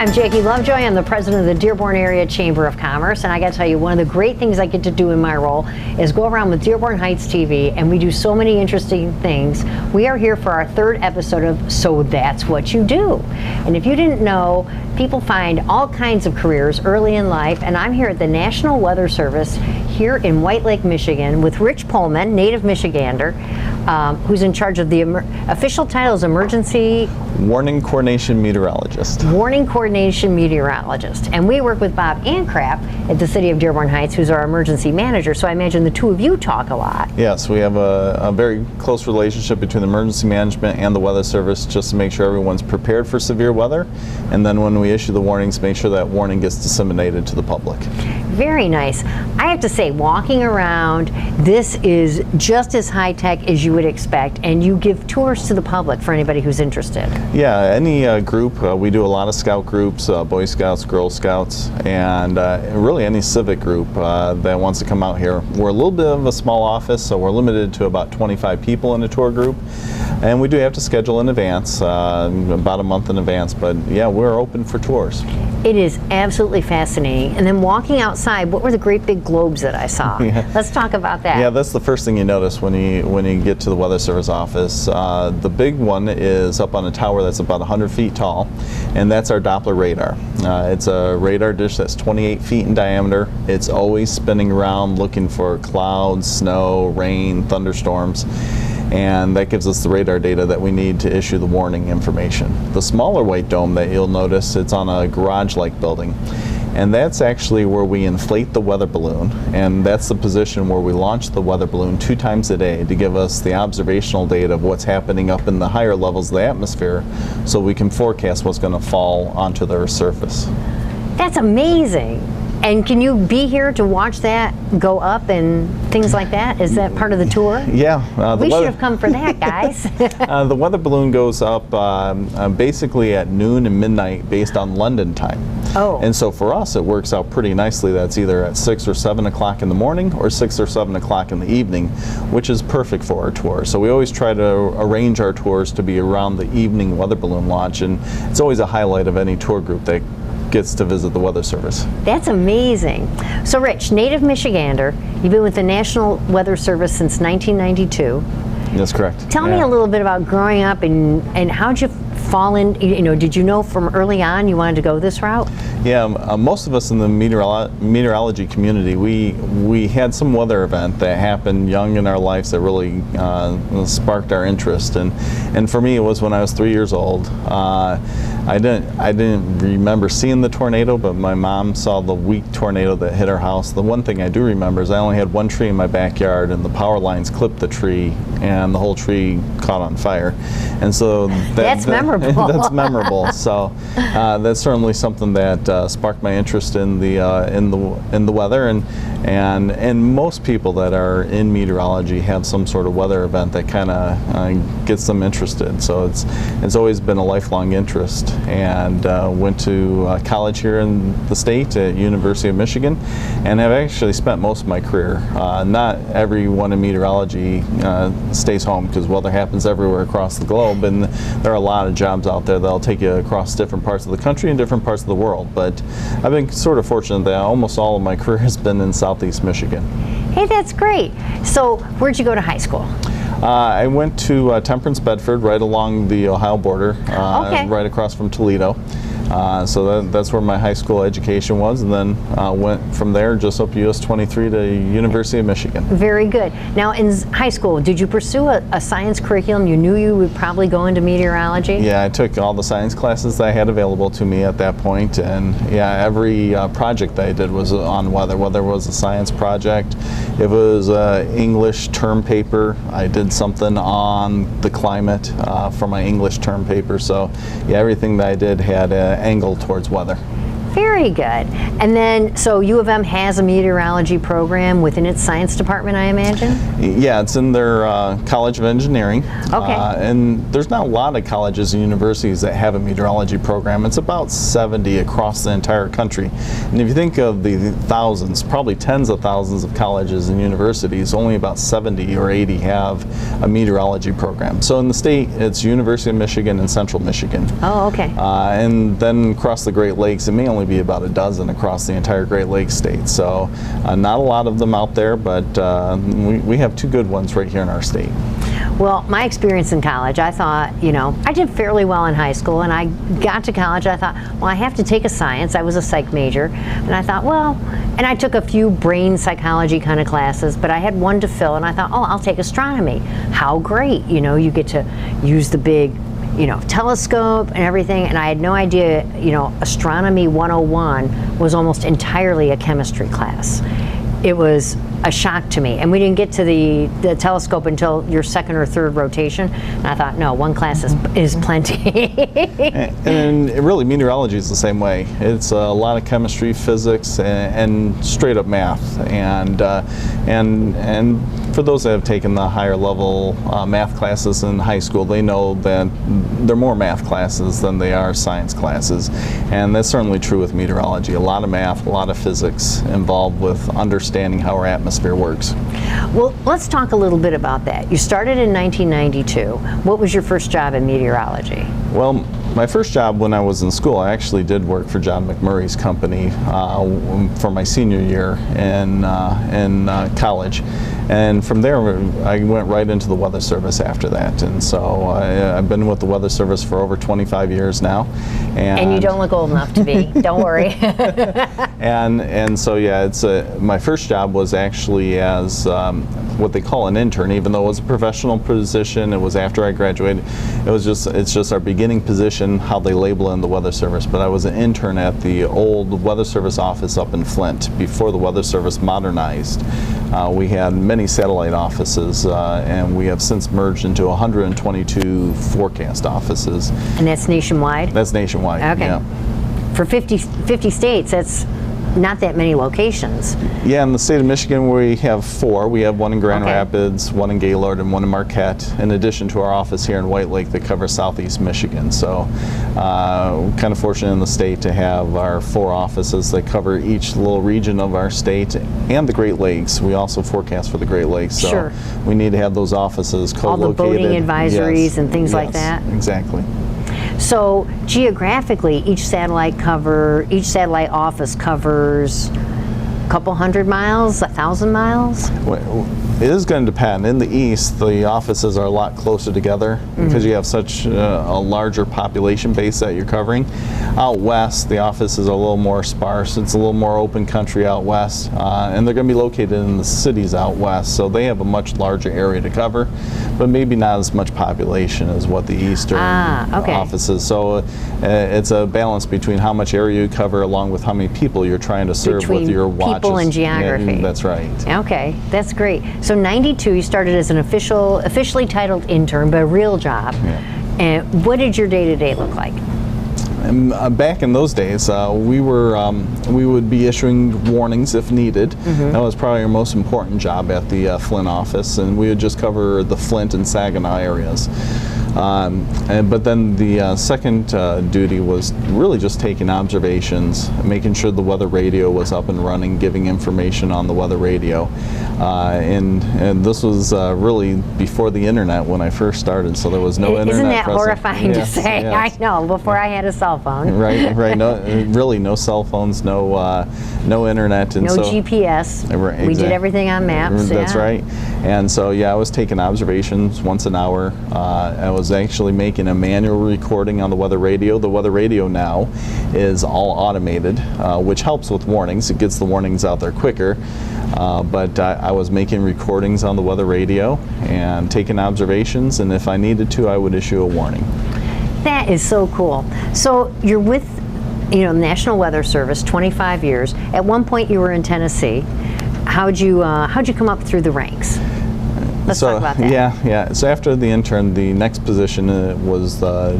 I'm Jackie Lovejoy. I'm the president of the Dearborn Area Chamber of Commerce, and I got to tell you, one of the great things I get to do in my role is go around with Dearborn Heights TV, and we do so many interesting things. We are here for our third episode of So That's What You Do. And if you didn't know, people find all kinds of careers early in life, and I'm here at the National Weather Service here in White Lake, Michigan, with Rich Pollman, native Michigander, who's in charge of the official title is Emergency Warning Coordination Meteorologist. Warning Coordination Meteorologist. And we work with Bob Ancrap at the City of Dearborn Heights, who's our emergency manager, so I imagine the two of you talk a lot. Yes, we have a very close relationship between the emergency management and the weather service, just to make sure everyone's prepared for severe weather, and then when we issue the warnings, make sure that warning gets disseminated to the public. Very nice. I have to say, walking around, this is just as high-tech as you would expect, and you give tours to the public for anybody who's interested. Yeah, any group. We do a lot of scout groups, Boy Scouts, Girl Scouts, and really any civic group that wants to come out here. We're a little bit of a small office, so we're limited to about 25 people in a tour group, and we do have to schedule in advance, about a month in advance, but yeah, we're open for tours. It is absolutely fascinating. And then walking outside, what were the great big globes that I saw? Yeah. Let's talk about that. Yeah, that's the first thing you notice when you get to the Weather Service office. The big one is up on a tower that's about 100 feet tall, and that's our Doppler radar. It's a radar dish that's 28 feet in diameter. It's always spinning around looking for clouds, snow, rain, thunderstorms, and that gives us the radar data that we need to issue the warning information. The smaller white dome that you'll notice, it's on a garage-like building, and that's actually where we inflate the weather balloon, and that's the position where we launch the weather balloon 2 times a day to give us the observational data of what's happening up in the higher levels of the atmosphere, so we can forecast what's going to fall onto the Earth's surface. That's amazing. And can you be here to watch that go up and things like that? Is that part of the tour? Yeah. We should have come for that, guys. The weather balloon goes up basically at noon and midnight based on London time. Oh. And so for us, it works out pretty nicely. That's either at 6 or 7 o'clock in the morning or 6 or 7 o'clock in the evening, which is perfect for our tour. So we always try to arrange our tours to be around the evening weather balloon launch, and it's always a highlight of any tour group that gets to visit the Weather Service. That's amazing. So Rich, native Michigander, you've been with the National Weather Service since 1992. That's correct. Tell me a little bit about growing up and how'd you fall in, did you know from early on you wanted to go this route? Yeah, most of us in the meteorology community, we had some weather event that happened young in our lives that really sparked our interest, and for me it was when I was 3 years old. I didn't remember seeing the tornado, but my mom saw the weak tornado that hit our house. The one thing I do remember is I only had one tree in my backyard, and the power lines clipped the tree, and the whole tree caught on fire. And so that's memorable. That's memorable. So that's certainly something that sparked my interest in the weather, and most people that are in meteorology have some sort of weather event that kind of gets them interested. So it's always been a lifelong interest. And went to college here in the state at University of Michigan, and have actually spent most of my career. Not everyone in meteorology stays home, because weather happens everywhere across the globe, and there are a lot of jobs out there that'll take you across different parts of the country and different parts of the world. But I've been sort of fortunate that almost all of my career has been in Southeast Michigan. Hey, that's great. So where'd you go to high school? I went to Temperance, Bedford, right along the Ohio border, right across from Toledo. So that's where my high school education was, and then went from there just up US 23 to University of Michigan. Very good. Now in high school, did you pursue a science curriculum? You knew you would probably go into meteorology? Yeah, I took all the science classes that I had available to me at that point, and yeah, every project that I did was on weather. Whether it was a science project, if it was English term paper, I did something on the climate for my English term paper. So yeah, everything that I did had an angle towards weather. Very good. And then, so U of M has a meteorology program within its science department, I imagine? Yeah, it's in their College of Engineering. Okay. And there's not a lot of colleges and universities that have a meteorology program. It's about 70 across the entire country. And if you think of the thousands, probably tens of thousands of colleges and universities, only about 70 or 80 have a meteorology program. So in the state, it's University of Michigan and Central Michigan. Oh, okay. And then across the Great Lakes, it may only be about a dozen across the entire Great Lakes state. So not a lot of them out there, but we have two good ones right here in our state. Well, my experience in college, I thought, I did fairly well in high school, and I got to college, I thought, well, I have to take a science. I was a psych major, and I thought, and I took a few brain psychology kind of classes, but I had one to fill, and I thought, oh, I'll take astronomy. How great, you get to use the big telescope and everything, and I had no idea, Astronomy 101 was almost entirely a chemistry class. It was a shock to me, and we didn't get to the telescope until your second or third rotation, and I thought, no, one class is plenty. and really, meteorology is the same way. It's a lot of chemistry, physics, and straight up math, and for those that have taken the higher level math classes in high school, they know that they're more math classes than they are science classes, and that's certainly true with meteorology. A lot of math, a lot of physics involved with understanding how our atmosphere works. Well, let's talk a little bit about that. You started in 1992. What was your first job in meteorology? Well, my first job when I was in school, I actually did work for John McMurray's company for my senior year in college. And from there, I went right into the Weather Service after that. And so I've been with the Weather Service for over 25 years now. And you don't look old enough to be, don't worry. and so, yeah, my first job was actually as what they call an intern, even though it was a professional position. It was after I graduated. It's just our beginning position, how they label it in the Weather Service. But I was an intern at the old Weather Service office up in Flint before the Weather Service modernized. We had many satellite offices, and we have since merged into 122 forecast offices. And that's nationwide? That's nationwide. Okay. Yeah. For 50 states, that's not that many locations. Yeah, in the state of Michigan we have 4. We have one in Grand Rapids, one in Gaylord, and one in Marquette, in addition to our office here in White Lake that covers southeast Michigan. So kind of fortunate in the state to have our 4 offices that cover each little region of our state and the Great Lakes. We also forecast for the Great Lakes, so we need to have those offices co-located. All the boating advisories and things like that? Exactly. So geographically, each satellite office covers a couple hundred miles, 1,000 miles? Well, it is going to depend. In the east, the offices are a lot closer together because you have such a larger population base that you're covering. Out west, the offices are a little more sparse. It's a little more open country out west, and they're going to be located in the cities out west, so they have a much larger area to cover, but maybe not as much population as what the eastern offices. So it's a balance between how much area you cover along with how many people you're trying to serve with your watches. People and geography. Yeah, that's right. Okay, that's great. So 92, you started as an officially titled intern, but a real job. Yeah. And what did your day-to-day look like? Back in those days, we would be issuing warnings if needed. That was probably our most important job at the Flint office, and we would just cover the Flint and Saginaw areas. But then the second duty was really just taking observations, making sure the weather radio was up and running, giving information on the weather radio. And this was really before the internet when I first started, so there was no internet. Isn't that present. horrifying to say? Yes. I know, before I had a cell phone. Right. No, really no cell phones, no internet. And no so, GPS. Exactly. We did everything on maps. That's right. And so, I was taking observations once an hour. I was actually making a manual recording on the weather radio. The weather radio now is all automated, which helps with warnings. It gets the warnings out there quicker. But I was making recordings on the weather radio and taking observations, and if I needed to, I would issue a warning. That is so cool. So you're with, National Weather Service, 25 years. At one point, you were in Tennessee. How'd you come up through the ranks? Let's talk about that. Yeah. So after the intern, the next position was the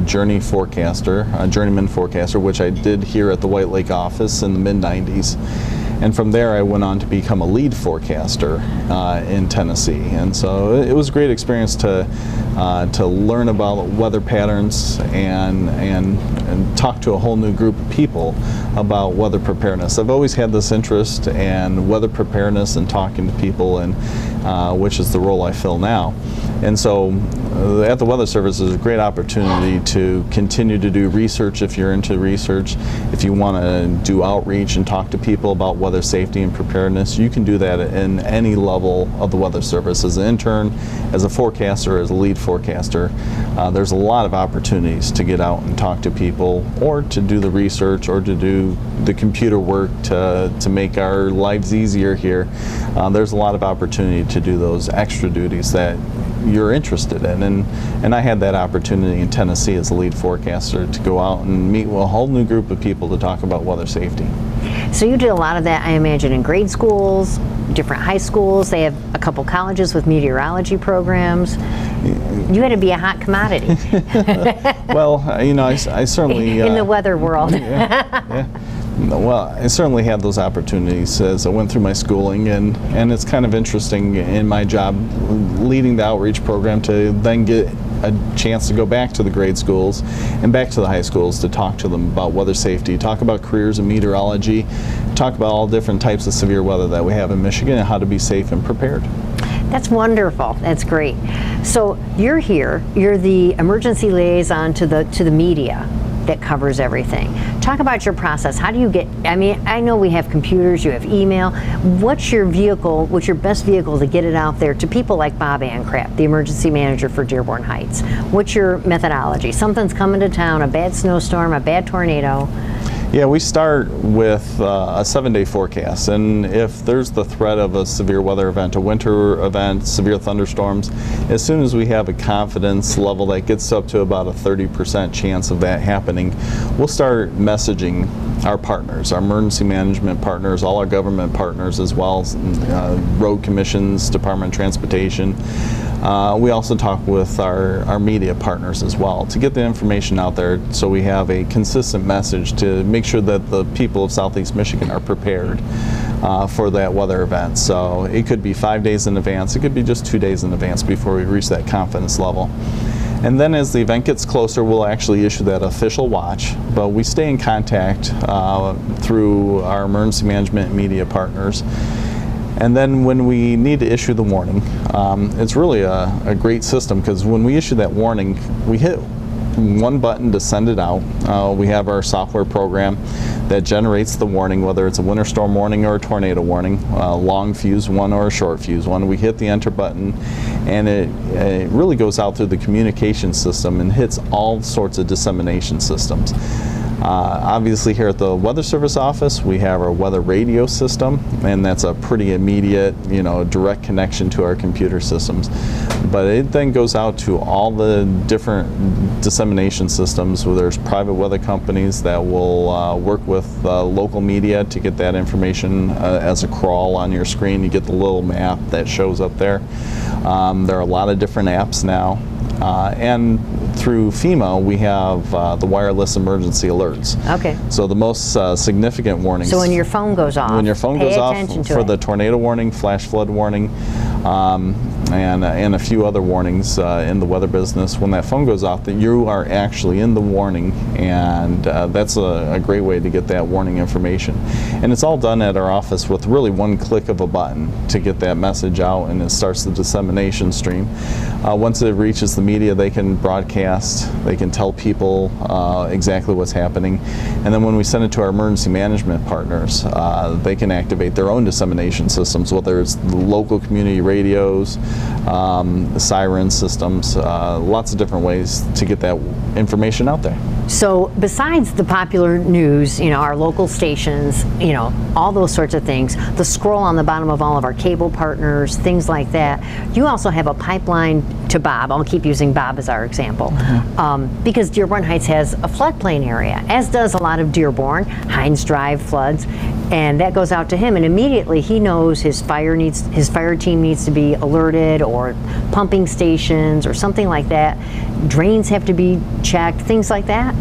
journeyman forecaster, which I did here at the White Lake office in the mid-90s. And from there, I went on to become a lead forecaster in Tennessee. And so it was a great experience to learn about weather patterns and talk to a whole new group of people about weather preparedness. I've always had this interest in weather preparedness and talking to people, and which is the role I fill now. And so at the Weather Service is a great opportunity to continue to do research if you're into research. If you want to do outreach and talk to people about weather safety and preparedness, you can do that in any level of the Weather Service. As an intern, as a forecaster, as a lead forecaster, there's a lot of opportunities to get out and talk to people, or to do the research, or to do the computer work to make our lives easier here. There's a lot of opportunity to do those extra duties that you're interested in, and I had that opportunity in Tennessee as a lead forecaster to go out and meet with a whole new group of people to talk about weather safety. So you did a lot of that, I imagine, in grade schools, different high schools. They have a couple colleges with meteorology programs. You had to be a hot commodity. Well, I certainly in the weather world. Yeah. Well, I certainly had those opportunities as I went through my schooling, and it's kind of interesting in my job leading the outreach program to then get a chance to go back to the grade schools and back to the high schools to talk to them about weather safety, talk about careers in meteorology, talk about all different types of severe weather that we have in Michigan and how to be safe and prepared. That's wonderful. That's great. So you're here. You're the emergency liaison to the media that covers everything. Talk about your process. How do you get, I know we have computers, you have email. What's your best vehicle to get it out there to people like Bob Ancraft, the emergency manager for Dearborn Heights? What's your methodology? Something's coming to town, a bad snowstorm, a bad tornado. Yeah, we start with a 7-day forecast, and if there's the threat of a severe weather event, a winter event, severe thunderstorms, as soon as we have a confidence level that gets up to about a 30% chance of that happening, we'll start messaging our partners, our emergency management partners, all our government partners, as well as road commissions, Department of Transportation. We also talk with our media partners as well to get the information out there, so we have a consistent message to make sure that the people of Southeast Michigan are prepared for that weather event. So it could be 5 days in advance, it could be just 2 days in advance before we reach that confidence level. And then as the event gets closer, we'll actually issue that official watch, but we stay in contact through our emergency management and media partners. And then when we need to issue the warning, it's really a great system, because when we issue that warning, we hit one button to send it out. We have our software program that generates the warning, whether it's a winter storm warning or a tornado warning, a long fuse one or a short fuse one. We hit the enter button, and it really goes out through the communication system and hits all sorts of dissemination systems. Obviously here at the Weather Service office, we have our weather radio system, and that's a pretty immediate, direct connection to our computer systems. But it then goes out to all the different dissemination systems, where there's private weather companies that will work with local media to get that information as a crawl on your screen. You get the little map that shows up there. There are a lot of different apps now. And through FEMA, we have the wireless emergency alerts. Okay. So the most significant warnings. So when your phone goes off, when your phone goes off for the tornado warning, flash flood warning, and a few other warnings in the weather business, when that phone goes off, that you are actually in the warning, and that's a great way to get that warning information. And it's all done at our office with really one click of a button to get that message out, and it starts the dissemination stream. Once it reaches the media, they can broadcast, they can tell people exactly what's happening, and then when we send it to our emergency management partners, they can activate their own dissemination systems, whether it's the local community radios, siren systems, lots of different ways to get that information out there. So besides the popular news, our local stations, all those sorts of things, the scroll on the bottom of all of our cable partners, things like that, you also have a pipeline to to Bob. I'll keep using Bob as our example. Because Dearborn Heights has a floodplain area, as does a lot of Dearborn. Hines Drive floods, and that goes out to him, and immediately he knows his fire team needs to be alerted, or pumping stations or something like that. Drains have to be checked, things like that.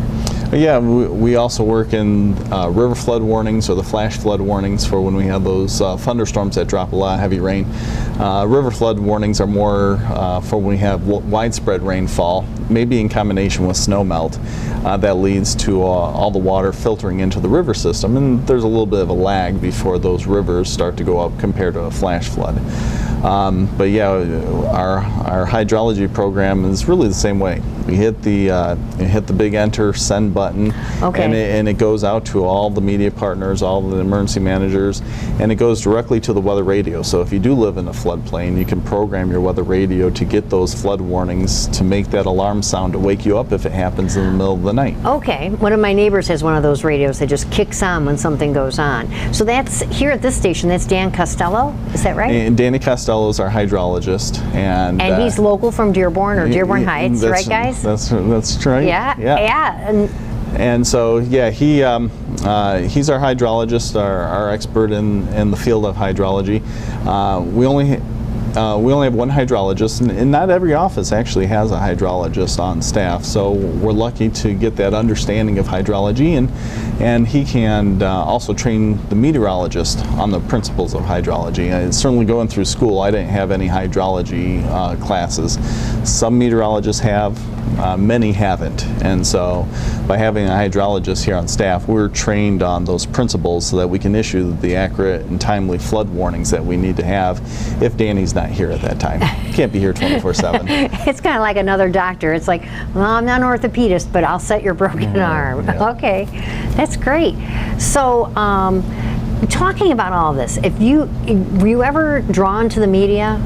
Yeah, we also work in river flood warnings, or the flash flood warnings, for when we have those thunderstorms that drop a lot of heavy rain. River flood warnings are more for when we have widespread rainfall, maybe in combination with snow melt, that leads to all the water filtering into the river system, and there's a little bit of a lag before those rivers start to go up compared to a flash flood. But yeah, our hydrology program is really the same way. We hit the big enter send button, and it goes out to all the media partners, all the emergency managers, and it goes directly to the weather radio. So if you do live in a floodplain, you can program your weather radio to get those flood warnings, to make that alarm sound to wake you up if it happens in the middle of the night. Okay, one of my neighbors has one of those radios that just kicks on when something goes on. So that's here at this station. That's Dan Costello, is that right? And Danny Costello is our hydrologist, and he's local from Dearborn or Dearborn Heights, right, guys? That's right. Yeah. And so yeah, he's our hydrologist, our expert in the field of hydrology. We only have one hydrologist, and not every office actually has a hydrologist on staff, so we're lucky to get that understanding of hydrology, and he can also train the meteorologist on the principles of hydrology. Certainly going through school, I didn't have any hydrology classes. Some meteorologists have, many haven't, and so by having a hydrologist here on staff, we're trained on those principles so that we can issue the accurate and timely flood warnings that we need to have if Danny's not here at that time. Can't be here 24/7. It's kind of like another doctor. It's like, well, I'm not an orthopedist, but I'll set your broken arm. Yeah. Okay, that's great. So, talking about all this, were you ever drawn to the media?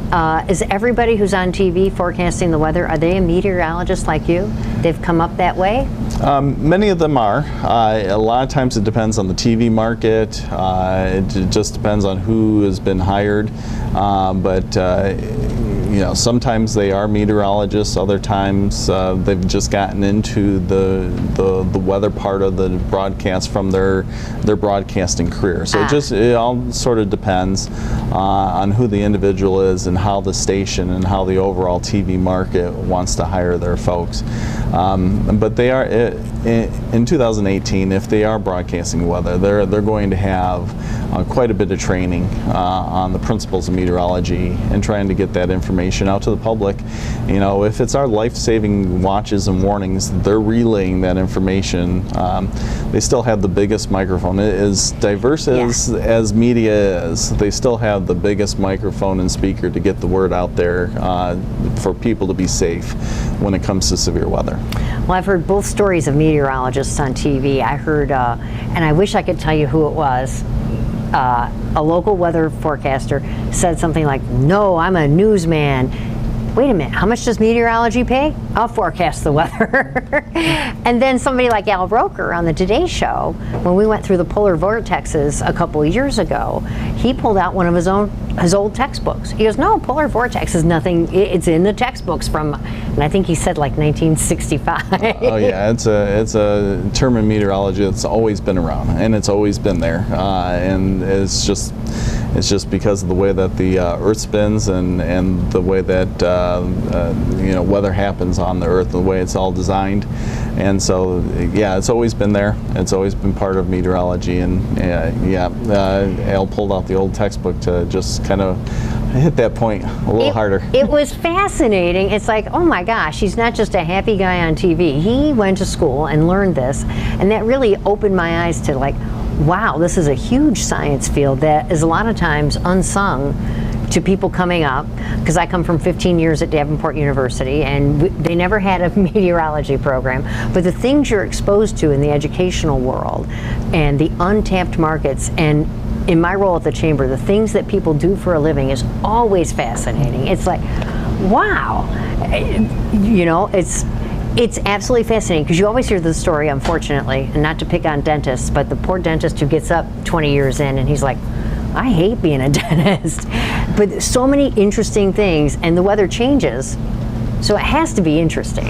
Is everybody who's on TV forecasting the weather, are they a meteorologist like you? They've come up that way? Many of them are. A lot of times it depends on the TV market. It just depends on who has been hired. Sometimes they are meteorologists. Other times they've just gotten into the weather part of the broadcast from their broadcasting career. So it all sort of depends on who the individual is and how the station and how the overall TV market wants to hire their folks. But they are in 2018. If they are broadcasting weather, they're going to have quite a bit of training on the principles of meteorology and trying to get that information out to the public. If it's our life-saving watches and warnings, they're relaying that information. They still have the biggest microphone. As diverse as media is, they still have the biggest microphone and speaker to get the word out there for people to be safe when it comes to severe weather. Well, I've heard both stories of meteorologists on TV. I heard, and I wish I could tell you who it was, a local weather forecaster said something like, "No, I'm a newsman." Wait a minute, how much does meteorology pay? I'll forecast the weather. And then somebody like Al Roker on the Today Show, when we went through the polar vortexes a couple of years ago, he pulled out one of his old textbooks. He goes, "No, polar vortex is nothing. It's in the textbooks from," and I think he said like 1965. Oh yeah, it's a term in meteorology that's always been around, and it's always been there, and it's just because of the way that the Earth spins and the way that weather happens on the Earth, the way it's all designed. And so, yeah, it's always been there. It's always been part of meteorology. And Al pulled out the old textbook to just kind of hit that point a little harder. It was fascinating. It's like, oh my gosh, he's not just a happy guy on TV. He went to school and learned this. And that really opened my eyes to like, wow, this is a huge science field that is a lot of times unsung to people coming up, because I come from 15 years at Davenport University, and they never had a meteorology program. But the things you're exposed to in the educational world and the untapped markets, and in my role at the Chamber, the things that people do for a living is always fascinating. It's like, wow, it's absolutely fascinating, because you always hear the story, unfortunately, and not to pick on dentists, but the poor dentist who gets up 20 years in and he's like, I hate being a dentist. But so many interesting things, and the weather changes Yeah. So it has to be interesting.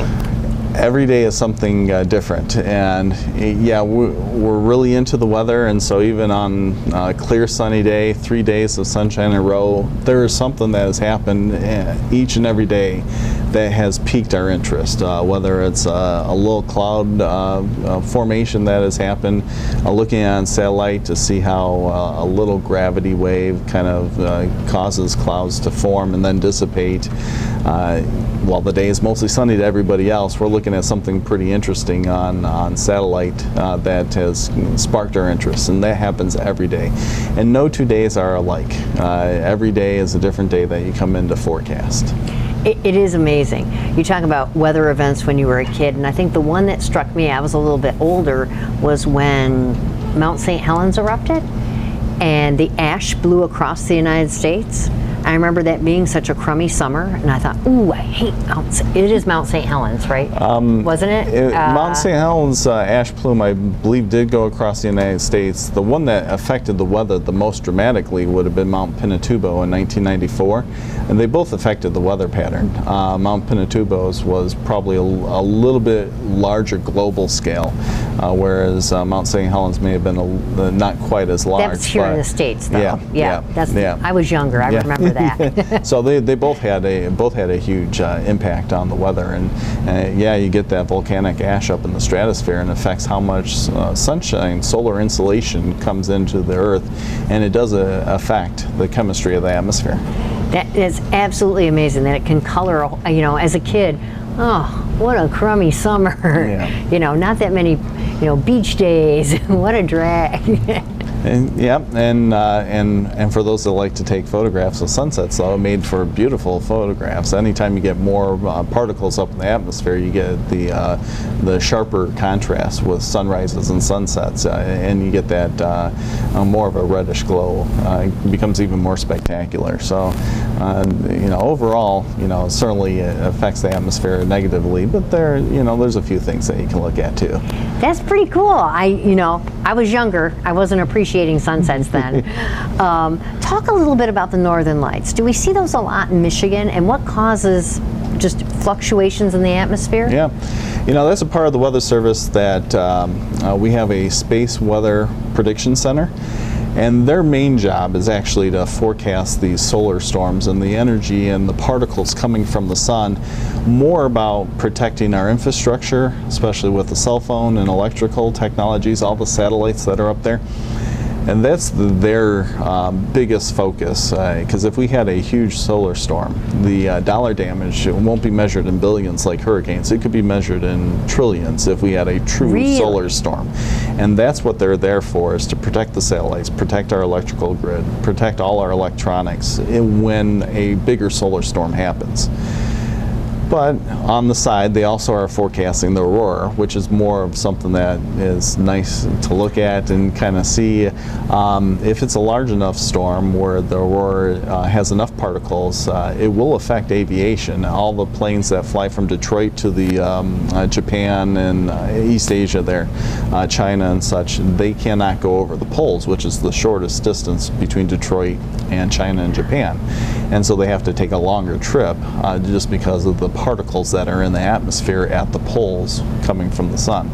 Every day is something different, and yeah, we're really into the weather, and so even on a clear sunny day, 3 days of sunshine in a row, there is something that has happened each and every day that has piqued our interest, whether it's a little cloud formation that has happened, looking on satellite to see how a little gravity wave kind of causes clouds to form and then dissipate. While the day is mostly sunny to everybody else, we're looking at something pretty interesting on satellite that has sparked our interest, and that happens every day. And no 2 days are alike. Every day is a different day that you come in to forecast. It is amazing. You talk about weather events when you were a kid, and I think the one that struck me, I was a little bit older, was when Mount St. Helens erupted and the ash blew across the United States. I remember that being such a crummy summer, and I thought, ooh, I hate it is Mount St. Helens, right? Wasn't it? Mount St. Helens ash plume, I believe, did go across the United States. The one that affected the weather the most dramatically would have been Mount Pinatubo in 1994, and they both affected the weather pattern. Mount Pinatubo's was probably a little bit larger global scale, whereas Mount St. Helens may have been not quite as large. That's here in the States, though. Yeah. I was younger. I remember that. So they both had a huge impact on the weather, and yeah, you get that volcanic ash up in the stratosphere and affects how much sunshine, solar insolation comes into the Earth, and it does affect the chemistry of the atmosphere. That is absolutely amazing that it can color. You know, as a kid, oh, what a crummy summer. Yeah. You know, not that many, beach days. What a drag. And for those that like to take photographs of sunsets, though, made for beautiful photographs. Anytime you get more particles up in the atmosphere, you get the sharper contrast with sunrises and sunsets, and you get that more of a reddish glow. It becomes even more spectacular. So, overall, it certainly affects the atmosphere negatively, but there's a few things that you can look at too. That's pretty cool. I was younger. I wasn't appreciating sunsets then. Talk a little bit about the Northern Lights. Do we see those a lot in Michigan, and what causes just fluctuations in the atmosphere? Yeah, that's a part of the Weather Service that we have a space weather prediction center. And their main job is actually to forecast these solar storms and the energy and the particles coming from the sun, more about protecting our infrastructure, especially with the cell phone and electrical technologies, all the satellites that are up there. And that's their biggest focus, because if we had a huge solar storm, the dollar damage won't be measured in billions like hurricanes. It could be measured in trillions if we had a true solar storm. And that's what they're there for, is to protect the satellites, protect our electrical grid, protect all our electronics when a bigger solar storm happens. But on the side, they also are forecasting the aurora, which is more of something that is nice to look at and kind of see. If it's a large enough storm where the aurora has enough particles, it will affect aviation. All the planes that fly from Detroit to the Japan and East Asia there, China and such, they cannot go over the poles, which is the shortest distance between Detroit and China and Japan. And so they have to take a longer trip just because of the particles that are in the atmosphere at the poles coming from the sun.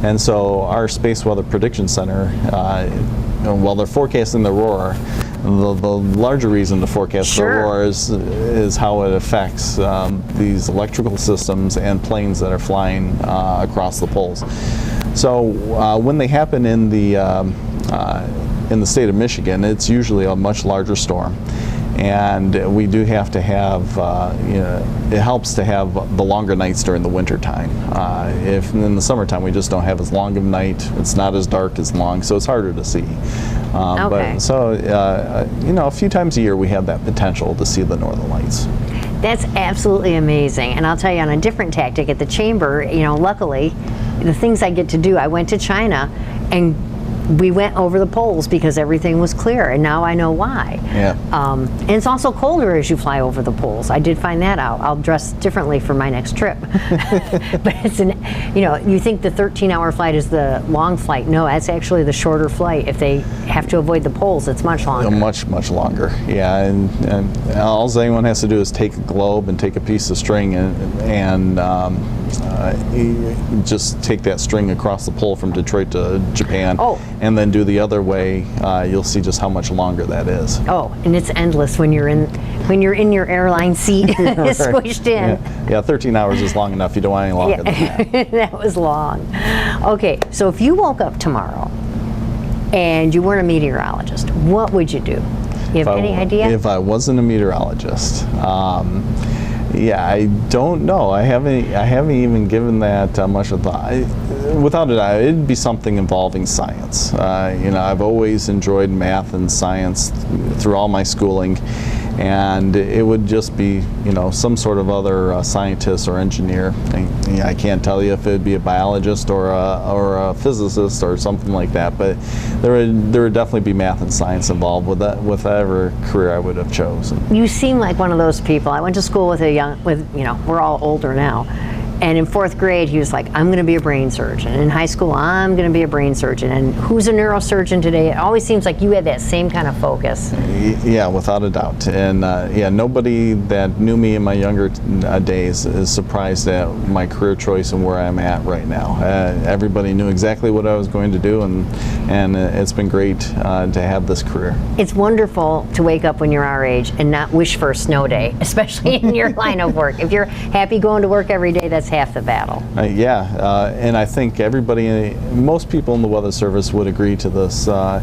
And so our Space Weather Prediction Center, while they're forecasting the aurora, the larger reason to forecast the aurora is how it affects these electrical systems and planes that are flying across the poles. So when they happen in the state of Michigan, it's usually a much larger storm. And we do have to have, it helps to have the longer nights during the winter time. If in the summertime we just don't have as long of a night, it's not as dark as long, so it's harder to see. But so, a few times a year we have that potential to see the Northern Lights. That's absolutely amazing. And I'll tell you, on a different tactic at the chamber, luckily, the things I get to do, I went to China and we went over the poles because everything was clear, and now I know why. Yeah. And it's also colder as you fly over the poles. I did find that out. I'll dress differently for my next trip. But it's you think the 13-hour flight is the long flight. No, that's actually the shorter flight. If they have to avoid the poles, it's much longer. Much longer. Yeah, and all anyone has to do is take a globe and take a piece of string and just take that string across the pole from Detroit to Japan. Oh. And then do the other way. You'll see just how much longer that is. Oh, and it's endless when you're in your airline seat, squished in. Yeah, 13 hours is long enough. You don't want any longer than that. That was long. Okay, so if you woke up tomorrow and you weren't a meteorologist, what would you do? You have any idea? If I wasn't a meteorologist, yeah, I don't know. I haven't even given that much of thought. Without a doubt, it'd be something involving science. I've always enjoyed math and science through all my schooling, and it would just be, some sort of other scientist or engineer. I can't tell you if it'd be a biologist or a physicist or something like that, but there would definitely be math and science involved with that, whatever career I would have chosen. You seem like one of those people. I went to school with we're all older now. And in 4th grade, he was like, I'm going to be a brain surgeon. In high school, I'm going to be a brain surgeon. And who's a neurosurgeon today? It always seems like you had that same kind of focus. Yeah, without a doubt. And nobody that knew me in my younger days is surprised at my career choice and where I'm at right now. Everybody knew exactly what I was going to do, and it's been great to have this career. It's wonderful to wake up when you're our age and not wish for a snow day, especially in your line of work. If you're happy going to work every day, that's half the battle. And I think most people in the Weather Service would agree to this, that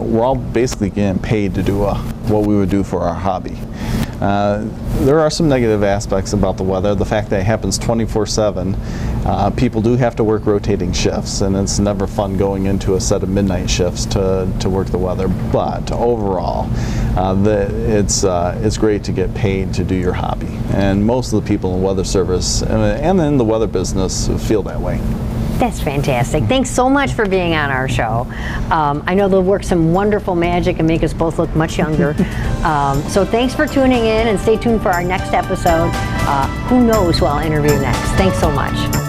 we're all basically getting paid to do what we would do for our hobby. There are some negative aspects about the weather. The fact that it happens 24/7. People do have to work rotating shifts, and it's never fun going into a set of midnight shifts to work the weather. But overall, it's great to get paid to do your hobby. And most of the people in the Weather Service and in the weather business feel that way. That's fantastic. Thanks so much for being on our show. I know they'll work some wonderful magic and make us both look much younger. So thanks for tuning in, and stay tuned for our next episode. Who knows who I'll interview next. Thanks so much.